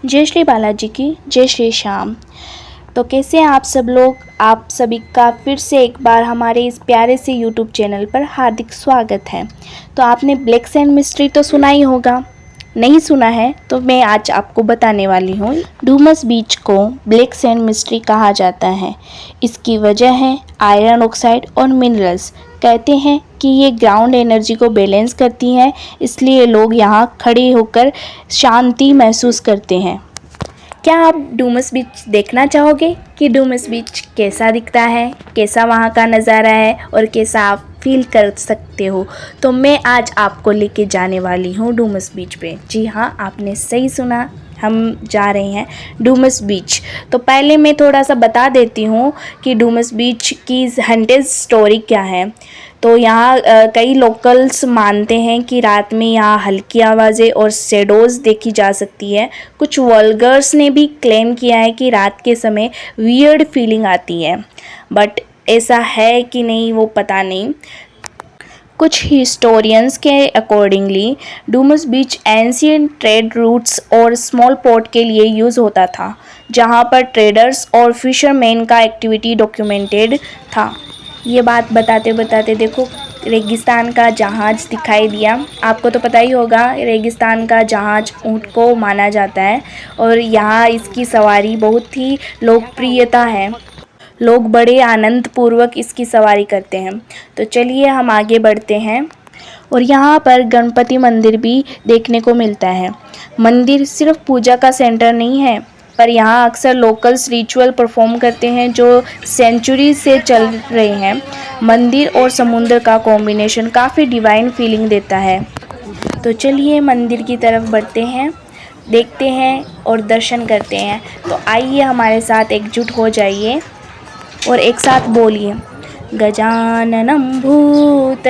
जय श्री बालाजी की जय श्री श्याम। तो कैसे हैं आप सब लोग। आप सभी का फिर से एक बार हमारे इस प्यारे से यूट्यूब चैनल पर हार्दिक स्वागत है। तो आपने ब्लैक सैंड मिस्ट्री तो सुना ही होगा, नहीं सुना है तो मैं आज आपको बताने वाली हूँ। डूमस बीच को ब्लैक सैंड मिस्ट्री कहा जाता है। इसकी वजह है आयरन ऑक्साइड और मिनरल्स। कहते हैं कि ये ग्राउंड एनर्जी को बैलेंस करती हैं, इसलिए लोग यहाँ खड़े होकर शांति महसूस करते हैं। क्या आप डूमस बीच देखना चाहोगे कि डूमस बीच कैसा दिखता है, कैसा वहाँ का नज़ारा है और कैसा आप फील कर सकते हो? तो मैं आज आपको लेके जाने वाली हूँ डूमस बीच पे। जी हाँ, आपने सही सुना, हम जा रहे हैं डूमस बीच। तो पहले मैं थोड़ा सा बता देती हूँ कि डूमस बीच की हंटेड स्टोरी क्या है। तो यहाँ कई लोकल्स मानते हैं कि रात में यहाँ हल्की आवाज़ें और शैडोज़ देखी जा सकती है। कुछ व्लॉगर्स ने भी क्लेम किया है कि रात के समय वियर्ड फीलिंग आती है, बट ऐसा है कि नहीं वो पता नहीं। कुछ हिस्टोरियंस के अकॉर्डिंगली डूमस बीच एंशियंट ट्रेड रूट्स और स्मॉल पोर्ट के लिए यूज़ होता था, जहाँ पर ट्रेडर्स और फिशरमैन का एक्टिविटी डॉक्यूमेंटेड था। ये बात बताते बताते देखो रेगिस्तान का जहाज़ दिखाई दिया। आपको तो पता ही होगा रेगिस्तान का जहाज़ ऊँट को माना जाता है और यहाँ इसकी सवारी बहुत ही लोकप्रियता है। लोग बड़े आनंद पूर्वक इसकी सवारी करते हैं। तो चलिए हम आगे बढ़ते हैं। और यहाँ पर गणपति मंदिर भी देखने को मिलता है। मंदिर सिर्फ पूजा का सेंटर नहीं है, पर यहाँ अक्सर लोकल्स रिचुअल परफॉर्म करते हैं जो सेंचुरी से चल रहे हैं। मंदिर और समुद्र का कॉम्बिनेशन काफ़ी डिवाइन फीलिंग देता है। तो चलिए मंदिर की तरफ बढ़ते हैं, देखते हैं और दर्शन करते हैं। तो आइए हमारे साथ एकजुट हो जाइए और एक साथ बोलिए, गजाननं भूतगणादिसेवितं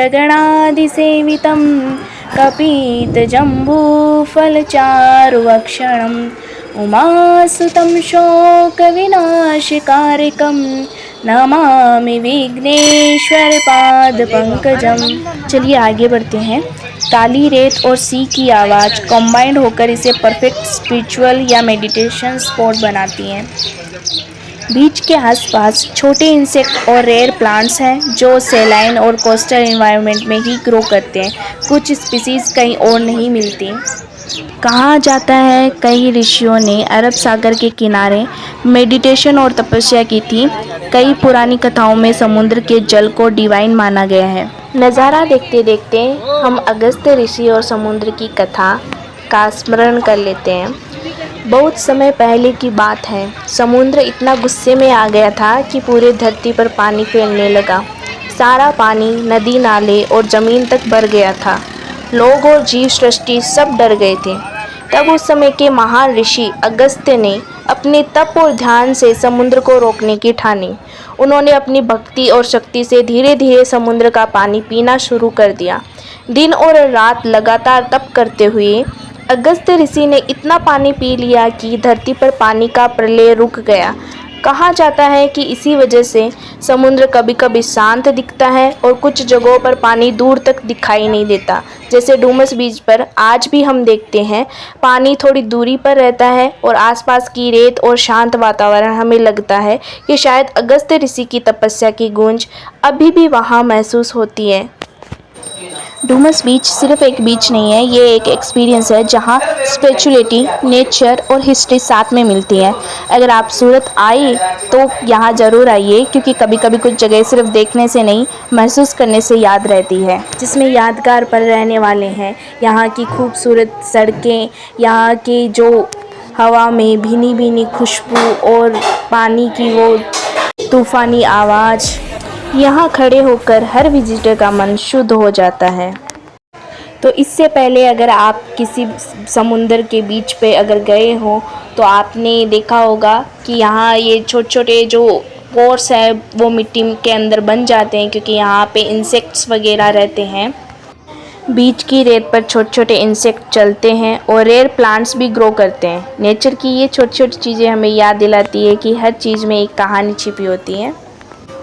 कपितजम्बूफलचारुभक्षणं उमासुतं शोकविनाशकारिकं नमामि विघ्नेश्वर पादपंकजम। चलिए आगे बढ़ते हैं। काली रेत और सी की आवाज़ कंबाइंड होकर इसे परफेक्ट स्पिरिचुअल या मेडिटेशन स्पॉट बनाती हैं। बीच के आसपास छोटे इंसेक्ट और रेयर प्लांट्स हैं जो सेलाइन और कोस्टल एनवायरनमेंट में ही ग्रो करते हैं। कुछ स्पीसीज कहीं और नहीं मिलती। कहा जाता है कई ऋषियों ने अरब सागर के किनारे मेडिटेशन और तपस्या की थी। कई पुरानी कथाओं में समुद्र के जल को डिवाइन माना गया है। नज़ारा देखते देखते हम अगस्त्य ऋषि और समुद्र की कथा का स्मरण कर लेते हैं। बहुत समय पहले की बात है, समुद्र इतना गुस्से में आ गया था कि पूरे धरती पर पानी फैलने लगा। सारा पानी नदी नाले और ज़मीन तक भर गया था। लोग और जीव सृष्टि सब डर गए थे। तब उस समय के महान ऋषि अगस्त्य ने अपने तप और ध्यान से समुद्र को रोकने की ठानी। उन्होंने अपनी भक्ति और शक्ति से धीरे धीरे समुद्र का पानी पीना शुरू कर दिया। दिन और रात लगातार तप करते हुए अगस्त्य ऋषि ने इतना पानी पी लिया कि धरती पर पानी का प्रलय रुक गया। कहा जाता है कि इसी वजह से समुद्र कभी कभी शांत दिखता है और कुछ जगहों पर पानी दूर तक दिखाई नहीं देता। जैसे डूमस बीच पर आज भी हम देखते हैं पानी थोड़ी दूरी पर रहता है और आसपास की रेत और शांत वातावरण हमें लगता है कि शायद अगस्त्य ऋषि की तपस्या की गूंज अभी भी वहाँ महसूस होती है। डूमस बीच सिर्फ एक बीच नहीं है, ये एक एक्सपीरियंस है जहाँ स्पिरिचुअलिटी, नेचर और हिस्ट्री साथ में मिलती है। अगर आप सूरत आए तो यहाँ ज़रूर आइए, क्योंकि कभी कभी कुछ जगह सिर्फ देखने से नहीं महसूस करने से याद रहती है, जिसमें यादगार पल रहने वाले हैं। यहाँ की खूबसूरत सड़कें, यहाँ की जो हवा में भीनी भीनी खुशबू और पानी की वो तूफ़ानी आवाज़, यहाँ खड़े होकर हर विजिटर का मन शुद्ध हो जाता है। तो इससे पहले अगर आप किसी समुंदर के बीच पे अगर गए हो तो आपने देखा होगा कि यहाँ ये छोटे छोटे जो पोर्स है वो मिट्टी के अंदर बन जाते हैं, क्योंकि यहाँ पे इंसेक्ट्स वगैरह रहते हैं। बीच की रेत पर छोटे छोटे इंसेक्ट चलते हैं और रेयर प्लांट्स भी ग्रो करते हैं। नेचर की ये छोटी छोटी चीज़ें हमें याद दिलाती है कि हर चीज़ में एक कहानी छिपी होती है।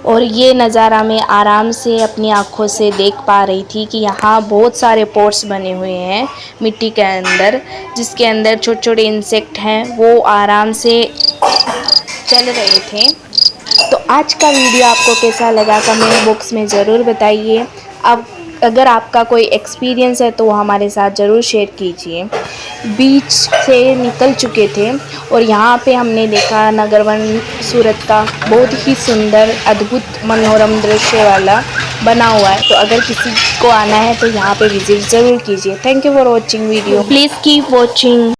और ये नज़ारा मैं आराम से अपनी आँखों से देख पा रही थी कि यहाँ बहुत सारे पॉट्स बने हुए हैं मिट्टी के अंदर, जिसके अंदर छोटे छोटे इंसेक्ट हैं वो आराम से चल रहे थे। तो आज का वीडियो आपको कैसा लगा कमेंट बॉक्स में ज़रूर बताइए। अब अगर आपका कोई एक्सपीरियंस है तो हमारे साथ ज़रूर शेयर कीजिए। बीच से निकल चुके थे और यहाँ पे हमने देखा नगरवन सूरत का बहुत ही सुंदर अद्भुत मनोरम दृश्य वाला बना हुआ है। तो अगर किसी को आना है तो यहाँ पे विज़िट ज़रूर कीजिए। Thank you for watching video, please keep watching.